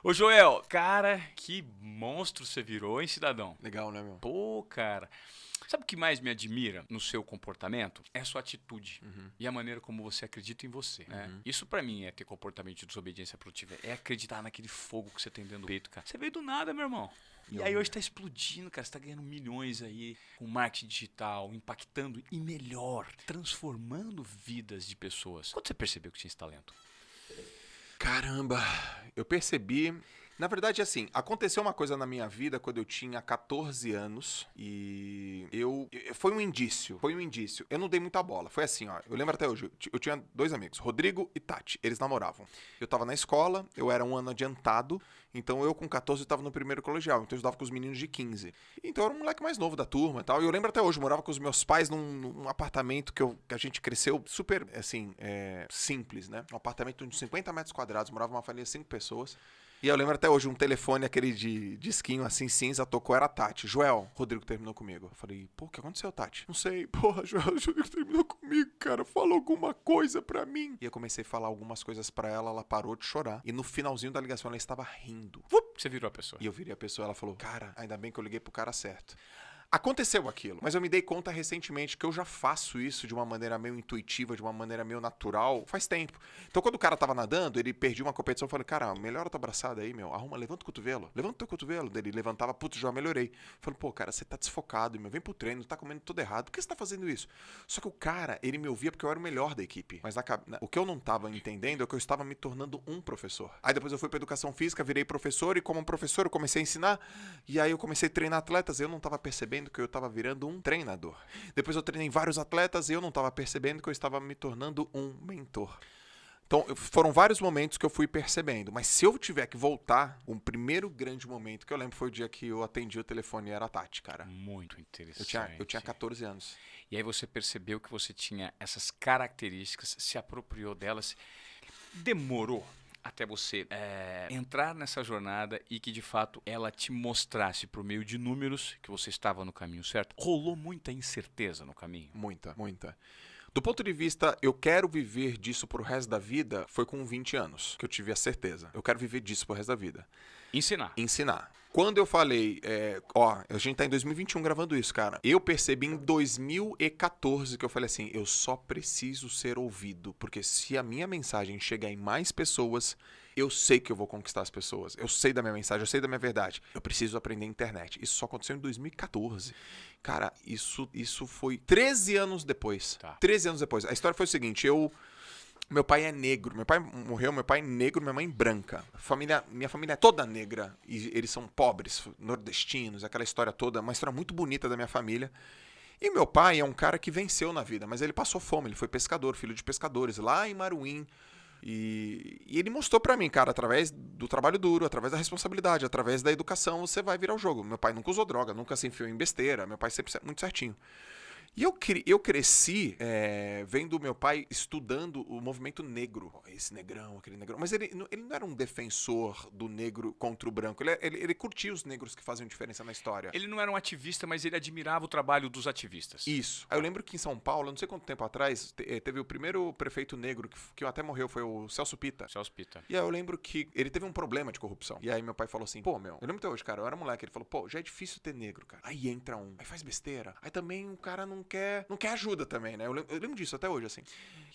Ô, Joel, cara, que monstro você virou, hein, cidadão? Legal, né, meu? Pô, cara. Sabe o que mais me admira no seu comportamento? É a sua atitude e a maneira como você acredita em você, né? Isso pra mim é ter comportamento de desobediência produtiva. É acreditar naquele fogo que você tem dentro do peito, cara. Você veio do nada, meu irmão. E aí hoje tá explodindo, cara. Você tá ganhando milhões aí com marketing digital, impactando e melhor, transformando vidas de pessoas. Quando você percebeu que tinha esse talento? Caramba, eu percebi. Na verdade, assim, aconteceu uma coisa na minha vida quando eu tinha 14 anos e foi um indício. Eu não dei muita bola. Foi assim, ó. Eu lembro até hoje. Eu tinha dois amigos, Rodrigo e Tati. Eles namoravam. Eu tava na escola, eu era um ano adiantado. Então eu com 14 tava no primeiro colegial. Então eu estudava com os meninos de 15. Então eu era um moleque mais novo da turma e tal. E eu lembro até hoje, eu morava com os meus pais num apartamento que a gente cresceu super, assim, simples, né? Um apartamento de 50 metros quadrados. Morava uma família de 5 pessoas. E eu lembro até hoje, um telefone, aquele de disquinho assim, cinza, tocou, era a Tati. Joel, Rodrigo terminou comigo. Eu falei, pô, o que aconteceu, Tati? Não sei. Porra, Joel, o Rodrigo terminou comigo, cara. Falou alguma coisa pra mim. E eu comecei a falar algumas coisas pra ela, ela parou de chorar. E no finalzinho da ligação, ela estava rindo. Você virou a pessoa. E eu virei a pessoa, ela falou, cara, ainda bem que eu liguei pro cara certo. Aconteceu aquilo, mas eu me dei conta recentemente que eu já faço isso de uma maneira meio intuitiva, de uma maneira meio natural, faz tempo. Então quando o cara tava nadando, ele perdia uma competição, eu falei, cara, melhora a tua abraçada aí, meu, levanta o cotovelo, levanta o teu cotovelo. Ele levantava, putz, já melhorei. Eu falei, pô, cara, você tá desfocado, meu, vem pro treino, tá comendo tudo errado, por que você tá fazendo isso? Só que o cara, ele me ouvia porque eu era o melhor da equipe, mas o que eu não tava entendendo é que eu estava me tornando um professor. Aí depois eu fui pra educação física, virei professor, e como professor eu comecei a ensinar, e aí eu comecei a treinar atletas, eu não tava percebendo que eu estava virando um treinador. Depois eu treinei vários atletas e eu não estava percebendo que eu estava me tornando um mentor. Então, foram vários momentos que eu fui percebendo. Mas se eu tiver que voltar, o primeiro grande momento que eu lembro foi o dia que eu atendi o telefone e era a Tati, cara. Muito interessante. Eu tinha 14 anos. E aí você percebeu que você tinha essas características, se apropriou delas. Demorou até você entrar nessa jornada e que de fato ela te mostrasse por meio de números que você estava no caminho certo? Rolou muita incerteza no caminho? Muita, muita. Do ponto de vista, eu quero viver disso pro resto da vida, foi com 20 anos que eu tive a certeza. Eu quero viver disso pro resto da vida. Ensinar. Quando eu falei, a gente tá em 2021 gravando isso, cara. Eu percebi em 2014 que eu falei assim, eu só preciso ser ouvido, porque se a minha mensagem chegar em mais pessoas, eu sei que eu vou conquistar as pessoas. Eu sei da minha mensagem, eu sei da minha verdade. Eu preciso aprender a internet. Isso só aconteceu em 2014. Cara, isso foi 13 anos depois. Tá. 13 anos depois. A história foi o seguinte, meu pai é negro. Meu pai morreu, meu pai é negro, minha mãe branca. Minha família é toda negra. E eles são pobres, nordestinos, aquela história toda. Uma história muito bonita da minha família. E meu pai é um cara que venceu na vida, mas ele passou fome. Ele foi pescador, filho de pescadores, lá em Maruim. E ele mostrou pra mim, cara, através do trabalho duro, através da responsabilidade, através da educação, você vai virar o jogo. Meu pai nunca usou droga, nunca se enfiou em besteira. Meu pai sempre muito certinho. E eu cresci vendo meu pai estudando o movimento negro. Esse negrão, aquele negrão. Mas ele não era um defensor do negro contra o branco. Ele curtia os negros que faziam diferença na história. Ele não era um ativista, mas ele admirava o trabalho dos ativistas. Isso. Aí eu lembro que em São Paulo, não sei quanto tempo atrás, teve o primeiro prefeito negro que até morreu, foi o Celso Pitta. Celso Pitta. E aí eu lembro que ele teve um problema de corrupção. E aí meu pai falou assim, pô, meu, eu lembro até hoje, cara, eu era moleque. Ele falou, pô, já é difícil ter negro, cara. Aí entra um, aí faz besteira. Aí também o cara não quer ajuda também, né? Eu lembro disso até hoje, assim.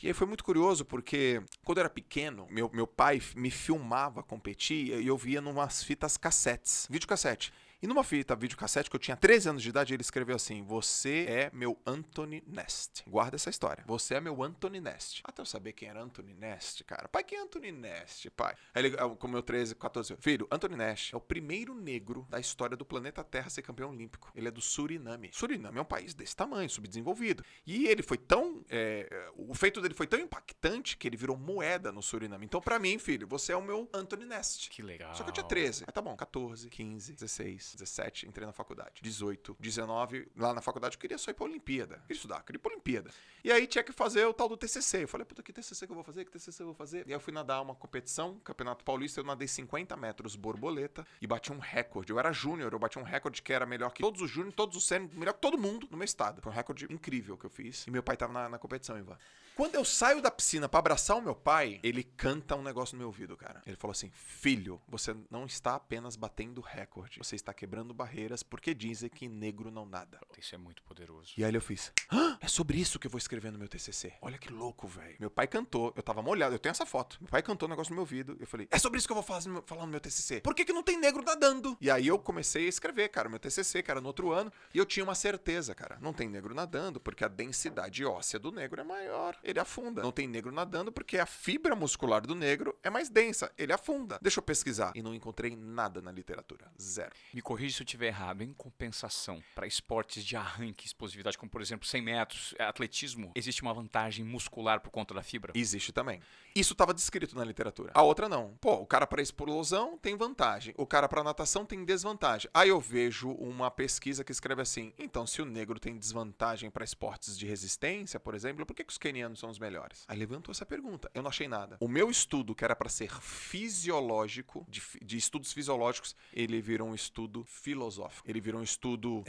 E aí foi muito curioso, porque quando eu era pequeno, meu pai me filmava competir e eu via numas fitas cassetes, videocassete. E numa fita videocassete que eu tinha 13 anos de idade, ele escreveu assim, você é meu Anthony Nest. Guarda essa história. Você é meu Anthony Nest. Até eu saber quem era Anthony Nest, cara. Pai, quem é Anthony Nest, pai? Aí ele, com meu 13, 14 anos. Filho, Anthony Nest é o primeiro negro da história do planeta Terra a ser campeão olímpico. Ele é do Suriname. Suriname é um país desse tamanho, subdesenvolvido. E ele foi tão... o feito dele foi tão impactante que ele virou moeda no Suriname. Então, pra mim, filho, você é o meu Anthony Nest. Que legal. Só que eu tinha 13. Aí tá bom, 14, 15, 16. 16, 17, entrei na faculdade. 18, 19, lá na faculdade eu queria só ir pra Olimpíada. Queria estudar, queria ir pra Olimpíada. E aí tinha que fazer o tal do TCC. Eu falei, puta, que TCC que eu vou fazer? Que TCC eu vou fazer? E aí eu fui nadar uma competição, Campeonato Paulista, eu nadei 50 metros borboleta e bati um recorde. Eu era júnior, eu bati um recorde que era melhor que todos os júnior, todos os sênior, melhor que todo mundo no meu estado. Foi um recorde incrível que eu fiz. E meu pai tava na competição, Ivan. Quando eu saio da piscina pra abraçar o meu pai, ele canta um negócio no meu ouvido, cara. Ele falou assim, filho, você não está apenas batendo recorde, você está quebrando barreiras porque dizem que negro não nada. Isso é muito poderoso. E aí eu fiz, é sobre isso que eu vou escrever no meu TCC. Olha que louco, velho. Meu pai cantou, eu tava molhado, eu tenho essa foto. Meu pai cantou um negócio no meu ouvido, eu falei, é sobre isso que eu vou falar no meu TCC. Por que não tem negro nadando? E aí eu comecei a escrever, cara, o meu TCC, que era no outro ano, e eu tinha uma certeza, cara, não tem negro nadando porque a densidade óssea do negro é maior, ele afunda. Não tem negro nadando porque a fibra muscular do negro é mais densa, ele afunda. Deixa eu pesquisar. E não encontrei nada na literatura. Zero. Me corrija se eu estiver errado. Em compensação, para esportes de arranque e explosividade, como por exemplo 100 metros, atletismo, existe uma vantagem muscular por conta da fibra? Existe também. Isso estava descrito na literatura. A outra não. Pô, o cara para explosão tem vantagem. O cara para natação tem desvantagem. Aí eu vejo uma pesquisa que escreve assim, então se o negro tem desvantagem para esportes de resistência, por exemplo, por que os quenianos são os melhores? Aí levantou essa pergunta. Eu não achei nada. O meu estudo, que era para ser fisiológico, de estudos fisiológicos, ele virou um estudo filosófico. Ele virou um estudo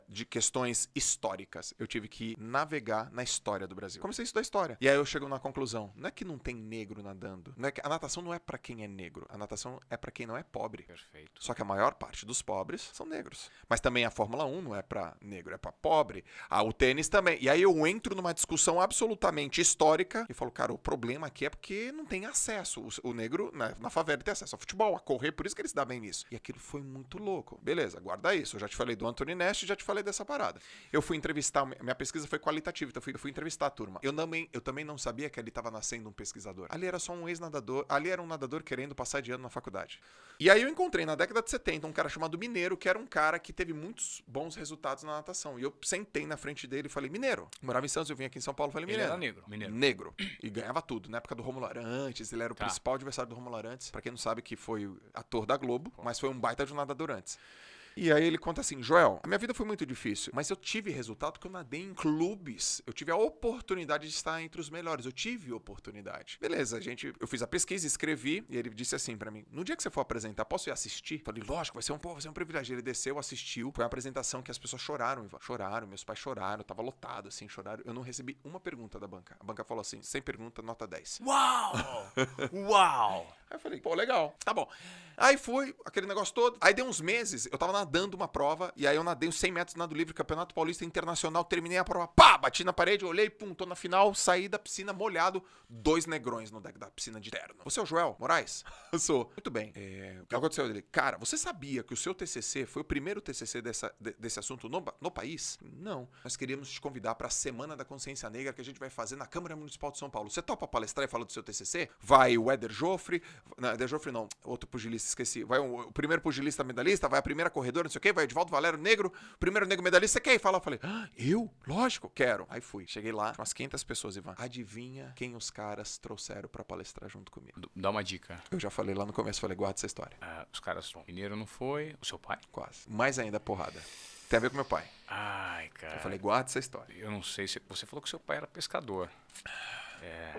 de questões históricas. Eu tive que navegar na história do Brasil. Comecei a estudar história. E aí eu chego na conclusão. Não é que não tem negro nadando. Não é que a natação não é para quem é negro. A natação é para quem não é pobre. Perfeito. Só que a maior parte dos pobres são negros. Mas também a Fórmula 1 não é para negro, é para pobre. O tênis também. E aí eu entro numa discussão absolutamente histórica e falo, cara, o problema aqui é porque não tem acesso. O negro na favela tem acesso ao futebol, a correr, por isso que ele se dá bem nisso. E aquilo foi muito louco. Beleza, guarda isso. Eu já te falei do Anthony Nash, já te falei dessa parada. Eu fui entrevistar, minha pesquisa foi qualitativa, então eu fui entrevistar a turma. Eu também não sabia que ali estava nascendo um pesquisador. Ali era só um ex-nadador, ali era um nadador querendo passar de ano na faculdade. E aí eu encontrei na década de 70 um cara chamado Mineiro, que era um cara que teve muitos bons resultados na natação. E eu sentei na frente dele e falei, Mineiro. Eu morava em Santos, eu vim aqui em São Paulo, falei, Mineiro. Ele era negro. Negro. E ganhava tudo. Na época do Romulo Arantes, ele era o principal adversário do Romulo Arantes. Pra quem não sabe, que foi ator da Globo, mas foi um baita de um nadador antes. E aí ele conta assim, Joel, a minha vida foi muito difícil, mas eu tive resultado porque eu nadei em clubes. Eu tive a oportunidade de estar entre os melhores. Eu tive oportunidade. Beleza, eu fiz a pesquisa, escrevi, e ele disse assim pra mim, no dia que você for apresentar, posso ir assistir? Falei, lógico, vai ser um privilégio. Ele desceu, assistiu. Foi uma apresentação que as pessoas choraram, Ivan. Choraram, meus pais choraram, tava lotado, assim, choraram. Eu não recebi uma pergunta da banca. A banca falou assim, sem pergunta, nota 10. Uau! Uau! Aí eu falei, pô, legal, tá bom. Aí fui, aquele negócio todo. Aí deu uns meses, eu tava nadando uma prova, e aí eu nadei os 100 metros nado livre, Campeonato Paulista Internacional, terminei a prova, pá, bati na parede, olhei, pum, tô na final, saí da piscina molhado, 2 negrões no deck da piscina de terno. Você é o Joel Moraes? Eu sou. Muito bem. O que aconteceu? Ele, cara, você sabia que o seu TCC foi o primeiro TCC desse assunto no país? Não. Nós queríamos te convidar pra Semana da Consciência Negra que a gente vai fazer na Câmara Municipal de São Paulo. Você topa palestrar e falar do seu TCC? Vai o Éder Joffre, não, Éder Joffre não, outro pugilista, esqueci. Vai o primeiro pugilista medalhista, vai a primeira corredora, não sei o quê, vai o Edivaldo Valério Negro, primeiro negro medalhista, você quer ir falar? Eu falei, eu? Lógico, quero. Aí fui. Cheguei lá, umas 500 pessoas, Ivan. Adivinha quem os caras trouxeram pra palestrar junto comigo? Dá uma dica. Eu já falei lá no começo, falei, guarda essa história. Os caras, o Mineiro não foi, o seu pai? Quase. Mais ainda, porrada. Tem a ver com meu pai. Ai, cara. Eu falei, guarda essa história. Eu não sei se... Você falou que seu pai era pescador.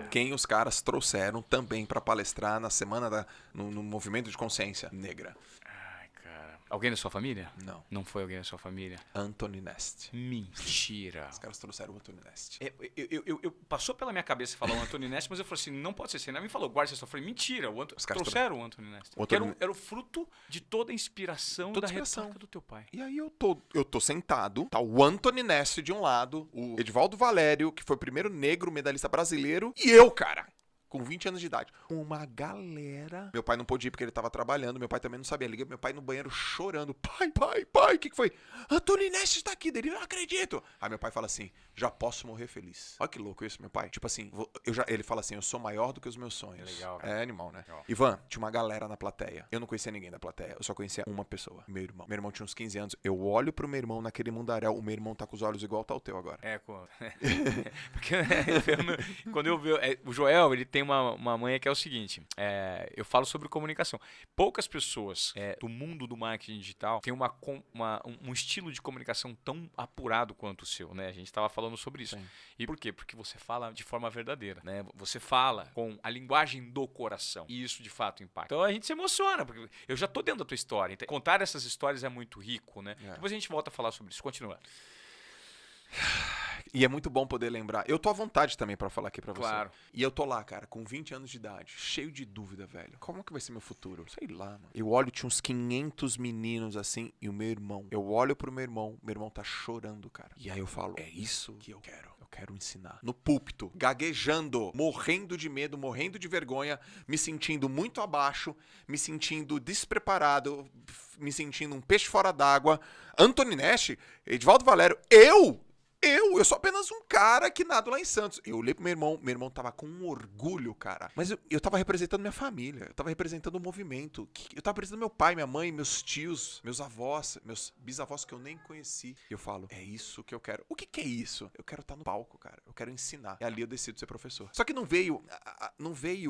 Quem os caras trouxeram também pra palestrar na semana no movimento de consciência negra. Ai, cara. Alguém da sua família? Não. Não foi alguém da sua família? Anthony Nest. Mentira. Os caras trouxeram o Anthony Nest. Passou pela minha cabeça falar o Anthony Nest, mas eu falei assim, não pode ser. Você não me falou, guarda essa história. Eu falei, mentira. Os caras trouxeram o Anthony Nest. Era o fruto de toda a inspiração da retórica do teu pai. E aí eu tô sentado, tá o Anthony Nest de um lado, o Edivaldo Valério, que foi o primeiro negro medalhista brasileiro, e eu, cara, com 20 anos de idade. Uma galera. Meu pai não pôde ir porque ele tava trabalhando, meu pai também não sabia. Liguei meu pai no banheiro chorando. Pai, o que foi? Anthony Nest está aqui dele, eu não acredito. Aí meu pai fala assim, já posso morrer feliz. Olha que louco isso, meu pai. Tipo assim, ele fala assim, eu sou maior do que os meus sonhos. É legal, cara. É animal, né? Legal. Ivan, tinha uma galera na plateia. Eu não conhecia ninguém da plateia, eu só conhecia uma pessoa, meu irmão. Meu irmão tinha uns 15 anos. Eu olho pro meu irmão naquele mundaréu, o meu irmão tá com os olhos igual tá o teu agora. Porque quando eu vi... O Joel, ele tem tem uma manha que é o seguinte, eu falo sobre comunicação. Poucas pessoas do mundo do marketing digital têm um estilo de comunicação tão apurado quanto o seu, né? A gente estava falando sobre isso. Sim. E por quê? Porque você fala de forma verdadeira, né? Você fala com a linguagem do coração. E isso, de fato, impacta. Então, a gente se emociona, porque eu já tô dentro da tua história. Então, contar essas histórias é muito rico, né? Depois a gente volta a falar sobre isso. Continua. E é muito bom poder lembrar. Eu tô à vontade também pra falar aqui pra você. Claro. E eu tô lá, cara, com 20 anos de idade, cheio de dúvida, velho. Como que vai ser meu futuro? Sei lá, mano. Eu olho, tinha uns 500 meninos assim, e o meu irmão. Eu olho pro meu irmão tá chorando, cara. E aí eu falo, é isso que eu quero. Eu quero ensinar. No púlpito, gaguejando, morrendo de medo, morrendo de vergonha, me sentindo muito abaixo, me sentindo despreparado, me sentindo um peixe fora d'água. Anthony Nash, Edivaldo Valério, eu sou apenas um cara que nado lá em Santos. Eu olhei pro meu irmão tava com um orgulho, cara. Mas eu tava representando minha família, eu tava representando o movimento. Eu tava representando meu pai, minha mãe, meus tios, meus avós, meus bisavós que eu nem conheci. E eu falo, é isso que eu quero. O que é isso? Eu quero estar no palco, cara. Eu quero ensinar. E ali eu decido ser professor. Só que não veio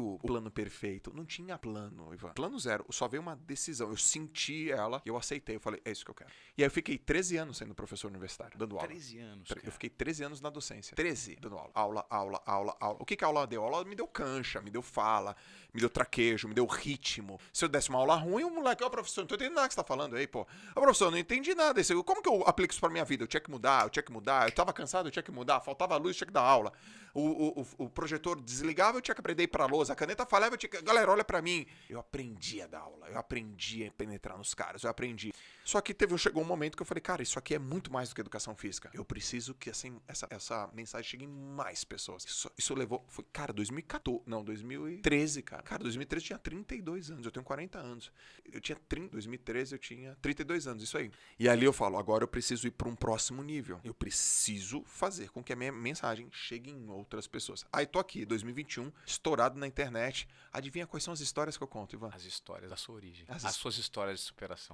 o plano perfeito. Não tinha plano, Ivan. Plano zero. Só veio uma decisão. Eu senti ela e eu aceitei. Eu falei, é isso que eu quero. E aí eu fiquei 13 anos sendo professor universitário, dando aula. 13 anos. Eu fiquei 13 anos na docência. 13 dando aula. Aula. O que a aula deu? A aula me deu cancha, me deu fala, me deu traquejo, me deu ritmo. Se eu desse uma aula ruim, o moleque, professor, não tô entendendo nada que você tá falando aí, pô. Professor, eu não entendi nada. Como que eu aplico isso pra minha vida? Eu tinha que mudar. Eu tava cansado, eu tinha que mudar. Faltava luz, eu tinha que dar aula. O projetor desligava, eu tinha que aprender a ir pra lousa. A caneta falhava, eu tinha que... Galera, olha pra mim. Eu aprendi a dar aula. Eu aprendi a penetrar nos caras. Eu aprendi. Só que chegou um momento que eu falei, cara, isso aqui é muito mais do que educação física. Eu preciso que essa mensagem chegue em mais pessoas. Isso levou... Foi, cara, 2013, cara. Cara, 2013 eu tinha 32 anos. Eu tenho 40 anos. 2013 eu tinha 32 anos, isso aí. E ali eu falo, agora eu preciso ir para um próximo nível. Eu preciso fazer com que a minha mensagem chegue em outras pessoas. Aí tô aqui, 2021, estourado na internet. Adivinha quais são as histórias que eu conto, Ivan? As histórias da sua origem. As suas histórias de superação.